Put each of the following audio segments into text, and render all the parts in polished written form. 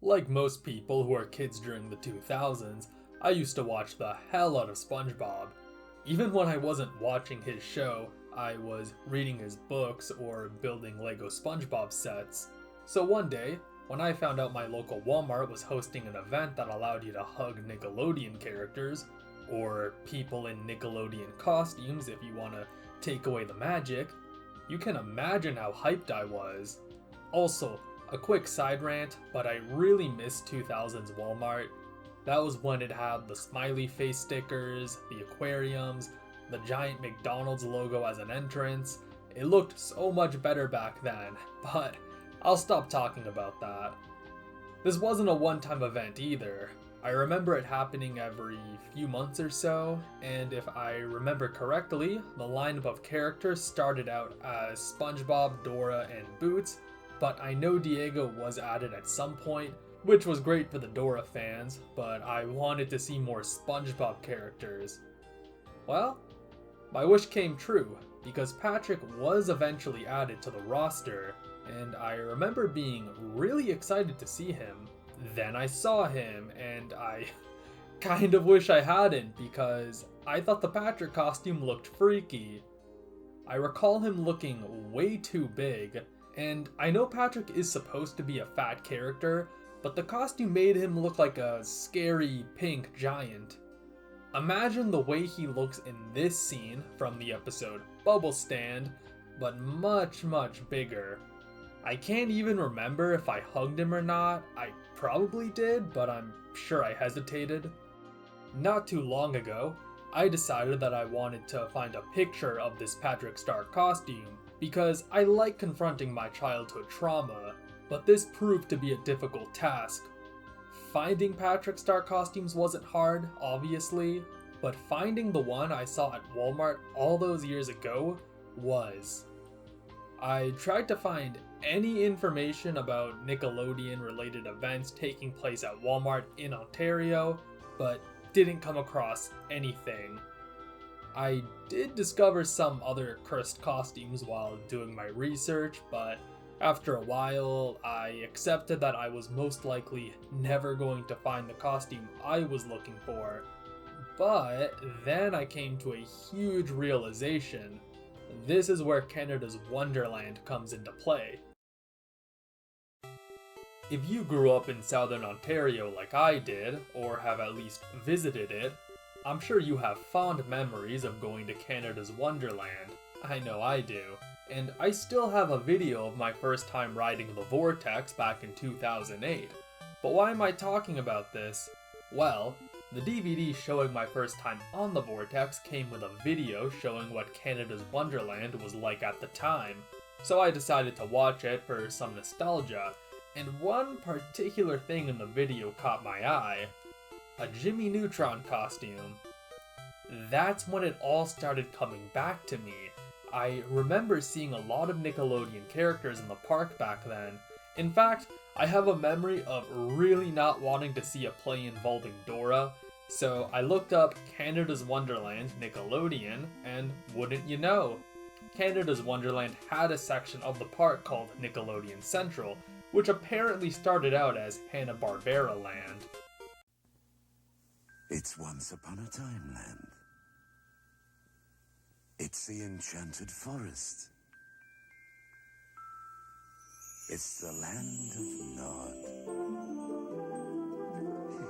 Like most people who were kids during the 2000s, I used to watch the hell out of SpongeBob. Even when I wasn't watching his show, I was reading his books or building Lego SpongeBob sets. So one day, when I found out my local Walmart was hosting an event that allowed you to hug Nickelodeon characters, or people in Nickelodeon costumes if you want to take away the magic, you can imagine how hyped I was. Also, a quick side rant, but I really miss 2000s Walmart. That was when it had the smiley face stickers, the aquariums, the giant McDonald's logo as an entrance. It looked so much better back then, but I'll stop talking about that. This wasn't a one-time event either. I remember it happening every few months or so, and if I remember correctly, the lineup of characters started out as SpongeBob, Dora, and Boots, but I know Diego was added at some point, which was great for the Dora fans, but I wanted to see more SpongeBob characters. Well, my wish came true, because Patrick was eventually added to the roster, and I remember being really excited to see him. Then I saw him, and I kind of wish I hadn't, because I thought the Patrick costume looked freaky. I recall him looking way too big, and I know Patrick is supposed to be a fat character, but the costume made him look like a scary pink giant. Imagine the way he looks in this scene from the episode Bubble Stand, but much bigger. I can't even remember if I hugged him or not. I probably did, but I'm sure I hesitated. Not too long ago, I decided that I wanted to find a picture of this Patrick Star costume because I like confronting my childhood trauma, but this proved to be a difficult task. Finding Patrick Star costumes wasn't hard, obviously, but finding the one I saw at Walmart all those years ago was. I tried to find any information about Nickelodeon related events taking place at Walmart in Ontario, but didn't come across anything. I did discover some other cursed costumes while doing my research, but after a while, I accepted that I was most likely never going to find the costume I was looking for. But then I came to a huge realization. This is where Canada's Wonderland comes into play. If you grew up in Southern Ontario like I did, or have at least visited it, I'm sure you have fond memories of going to Canada's Wonderland. I know I do. And I still have a video of my first time riding the Vortex back in 2008. But why am I talking about this? Well, the DVD showing my first time on the Vortex came with a video showing what Canada's Wonderland was like at the time. So I decided to watch it for some nostalgia, and one particular thing in the video caught my eye. A Jimmy Neutron costume. That's when it all started coming back to me. I remember seeing a lot of Nickelodeon characters in the park back then. In fact, I have a memory of really not wanting to see a play involving Dora, so I looked up Canada's Wonderland Nickelodeon, and wouldn't you know, Canada's Wonderland had a section of the park called Nickelodeon Central, which apparently started out as Hanna-Barbera Land. It's once upon a time land. It's the enchanted forest. It's the land of Nod.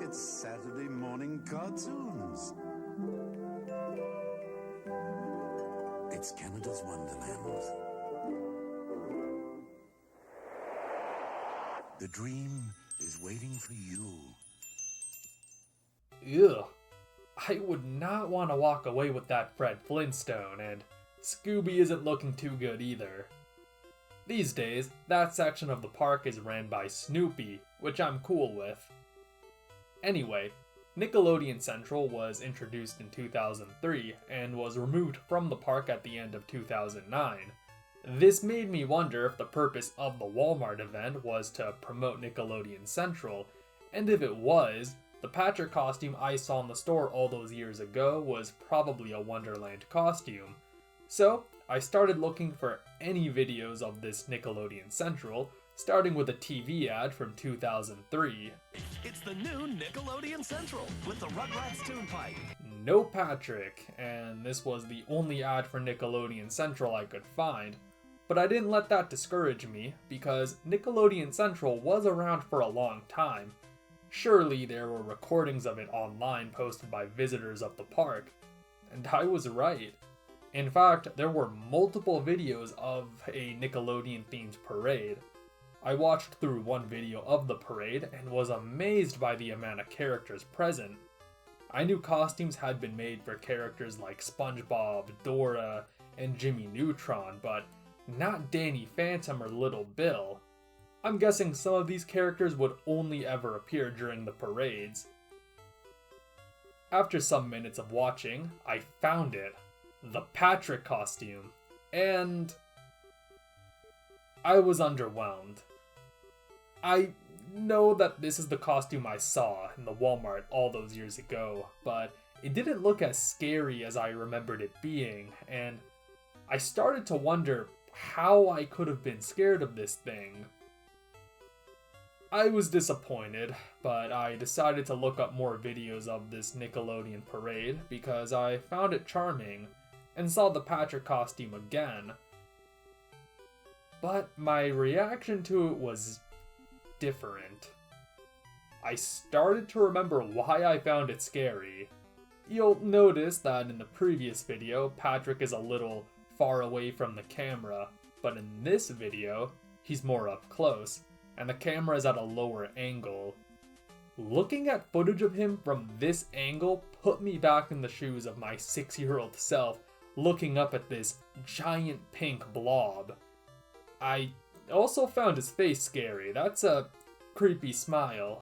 It's Saturday morning cartoons. It's Canada's Wonderland. The dream is waiting for you. Ugh. I would not want to walk away with that Fred Flintstone, and Scooby isn't looking too good either. These days, that section of the park is ran by Snoopy, which I'm cool with. Anyway, Nickelodeon Central was introduced in 2003 and was removed from the park at the end of 2009. This made me wonder if the purpose of the Walmart event was to promote Nickelodeon Central, and if it was, the Patrick costume I saw in the store all those years ago was probably a Wonderland costume. So, I started looking for any videos of this Nickelodeon Central starting with a TV ad from 2003. It's the new Nickelodeon Central with the Rugrats Tune Pipe. No Patrick, and this was the only ad for Nickelodeon Central I could find. But I didn't let that discourage me, because Nickelodeon Central was around for a long time. Surely there were recordings of it online posted by visitors of the park. And I was right. In fact, there were multiple videos of a Nickelodeon-themed parade. I watched through one video of the parade and was amazed by the amount of characters present. I knew costumes had been made for characters like SpongeBob, Dora, and Jimmy Neutron, but not Danny Phantom or Little Bill. I'm guessing some of these characters would only ever appear during the parades. After some minutes of watching, I found it. The Patrick costume. And I was underwhelmed. I know that this is the costume I saw in the Walmart all those years ago, but it didn't look as scary as I remembered it being, and I started to wonder how I could have been scared of this thing. I was disappointed, but I decided to look up more videos of this Nickelodeon parade because I found it charming and saw the Patrick costume again. But my reaction to it was different. I started to remember why I found it scary. You'll notice that in the previous video, Patrick is a little far away from the camera, but in this video, he's more up close, and the camera is at a lower angle. Looking at footage of him from this angle put me back in the shoes of my 6-year-old self, looking up at this giant pink blob. I also found his face scary. That's a creepy smile.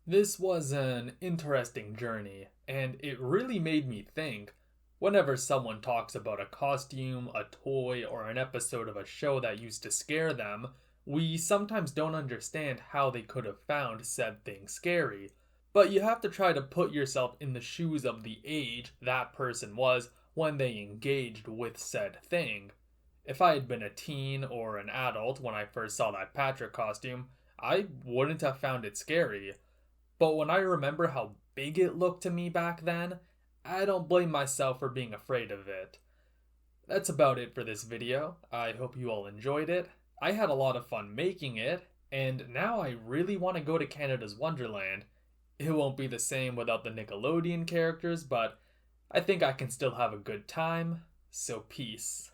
This was an interesting journey, and it really made me think. Whenever someone talks about a costume, a toy, or an episode of a show that used to scare them, we sometimes don't understand how they could have found said thing scary. But you have to try to put yourself in the shoes of the age that person was when they engaged with said thing. If I had been a teen or an adult when I first saw that Patrick costume, I wouldn't have found it scary. But when I remember how big it looked to me back then, I don't blame myself for being afraid of it. That's about it for this video. I hope you all enjoyed it. I had a lot of fun making it, and now I really want to go to Canada's Wonderland. It won't be the same without the Nickelodeon characters, but I think I can still have a good time, so peace.